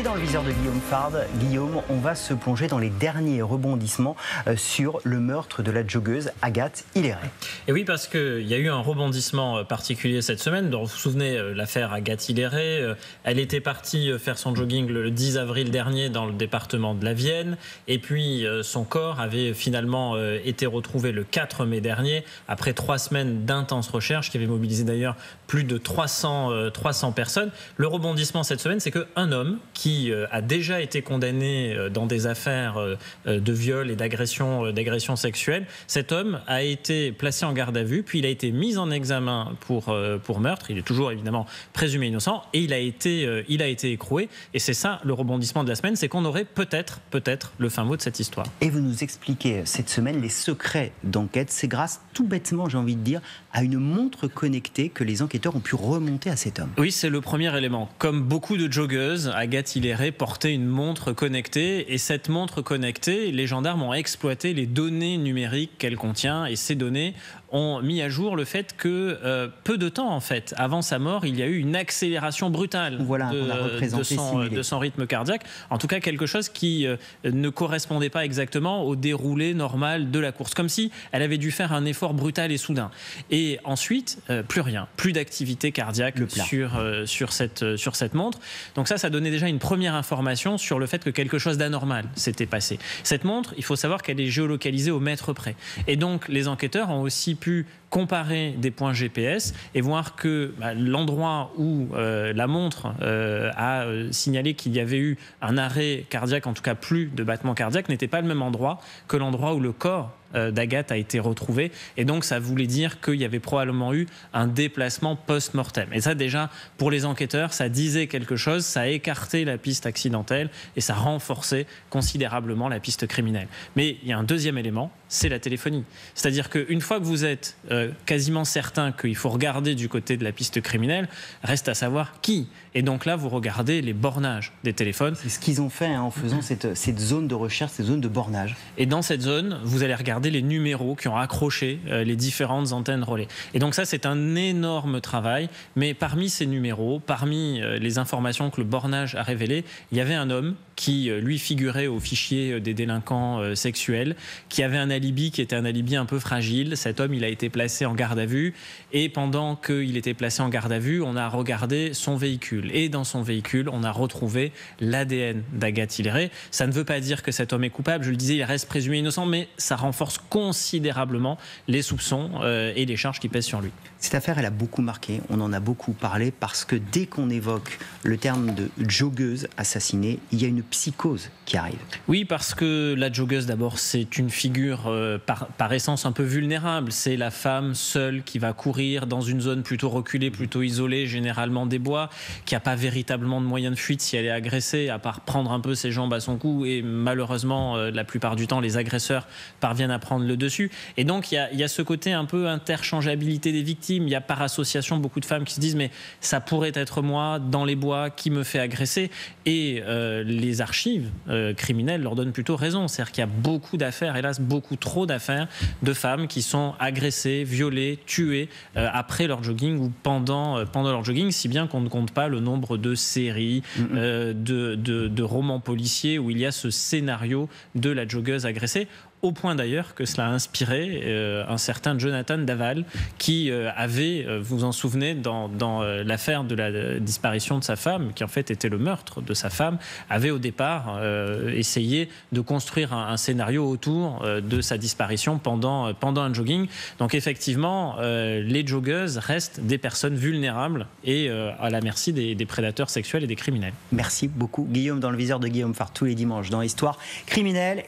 dans le viseur de Guillaume Farde. Guillaume, on va se plonger dans les derniers rebondissements sur le meurtre de la joggeuse Agathe Hilleret. Et oui, parce qu'il y a eu un rebondissement particulier cette semaine. Donc, vous vous souvenez, l'affaire Agathe Hilleret, elle était partie faire son jogging le 10 avril dernier dans le département de la Vienne. Et puis, son corps avait finalement été retrouvé le 4 mai dernier, après 3 semaines d'intenses recherches qui avaient mobilisé d'ailleurs plus de 300 personnes. Le rebondissement cette semaine, c'est qu'un homme qui a déjà été condamné dans des affaires de viol et d'agression sexuelle, cet homme a été placé en garde à vue, puis il a été mis en examen pour meurtre. Il est toujours évidemment présumé innocent et il a été écroué. Et c'est ça le rebondissement de la semaine, c'est qu'on aurait peut-être le fin mot de cette histoire. Et vous nous expliquez cette semaine les secrets d'enquête. C'est grâce, tout bêtement, j'ai envie de dire, à une montre connectée que les enquêteurs ont pu remonter à cet homme. Oui, c'est le premier élément. Comme beaucoup de joggeuses, Agathe Hilleret portait une montre connectée et cette montre connectée, les gendarmes ont exploité les données numériques qu'elle contient et ces données ont mis à jour le fait que peu de temps en fait avant sa mort, il y a eu une accélération brutale de son rythme cardiaque. En tout cas, quelque chose qui ne correspondait pas exactement au déroulé normal de la course, comme si elle avait dû faire un effort brutal et soudain. Et ensuite, plus rien, plus d'activité cardiaque sur cette montre. Donc ça donnait déjà une première information sur le fait que quelque chose d'anormal s'était passé. Cette montre, il faut savoir qu'elle est géolocalisée au mètre près. Et donc les enquêteurs ont aussi pu comparer des points GPS et voir que l'endroit où la montre a signalé qu'il y avait eu un arrêt cardiaque, en tout cas plus de battements cardiaques, n'était pas le même endroit que l'endroit où le corps d'Agathe a été retrouvé. Et donc, ça voulait dire qu'il y avait probablement eu un déplacement post-mortem. Et ça, déjà, pour les enquêteurs, ça disait quelque chose, ça a écarté la piste accidentelle et ça renforçait considérablement la piste criminelle. Mais il y a un deuxième élément, c'est la téléphonie. C'est-à-dire qu'une fois que vous êtes quasiment certain qu'il faut regarder du côté de la piste criminelle, reste à savoir qui. Et donc là, vous regardez les bornages des téléphones. C'est ce qu'ils ont fait en faisant cette zone de recherche, cette zone de bornage. Et dans cette zone, vous allez regarder les numéros qui ont accroché les différentes antennes relais. Et donc ça, c'est un énorme travail. Mais parmi ces numéros, parmi les informations que le bornage a révélées, il y avait un homme qui, lui, figurait au fichier des délinquants sexuels, qui avait un alibi qui était un alibi un peu fragile. Cet homme, il a été placé en garde à vue. Et pendant qu'il était placé en garde à vue, on a regardé son véhicule. Et dans son véhicule, on a retrouvé l'ADN d'Agathe Hilleret. Ça ne veut pas dire que cet homme est coupable. Je le disais, il reste présumé innocent, mais ça renforce considérablement les soupçons et les charges qui pèsent sur lui. Cette affaire, elle a beaucoup marqué. On en a beaucoup parlé parce que dès qu'on évoque le terme de joggeuse assassinée, il y a une psychose qui arrive. Oui, parce que la joggeuse, d'abord, c'est une figure par essence un peu vulnérable. C'est la femme seule qui va courir dans une zone plutôt reculée, plutôt isolée, généralement des bois, qui n'a pas véritablement de moyen de fuite si elle est agressée, à part prendre un peu ses jambes à son cou. Et malheureusement, la plupart du temps, les agresseurs parviennent à prendre le dessus. Et donc, il y a ce côté un peu interchangeabilité des victimes. Il y a par association beaucoup de femmes qui se disent « mais ça pourrait être moi, dans les bois, qui me fait agresser ?» Et les archives criminelles leur donnent plutôt raison. C'est-à-dire qu'il y a beaucoup d'affaires, hélas, beaucoup trop d'affaires de femmes qui sont agressées, violées, tuées après leur jogging ou pendant leur jogging, si bien qu'on ne compte pas le nombre de séries, de romans policiers où il y a ce scénario de la joggeuse agressée. Au point d'ailleurs que cela a inspiré un certain Jonathan Daval qui avait, vous vous en souvenez, dans l'affaire de la disparition de sa femme, qui en fait était le meurtre de sa femme, avait au départ essayé de construire un scénario autour de sa disparition pendant un jogging. Donc effectivement, les joggeuses restent des personnes vulnérables et à la merci des prédateurs sexuels et des criminels. Merci beaucoup Guillaume, dans le viseur de Guillaume Farde tous les dimanches dans Histoire criminelle.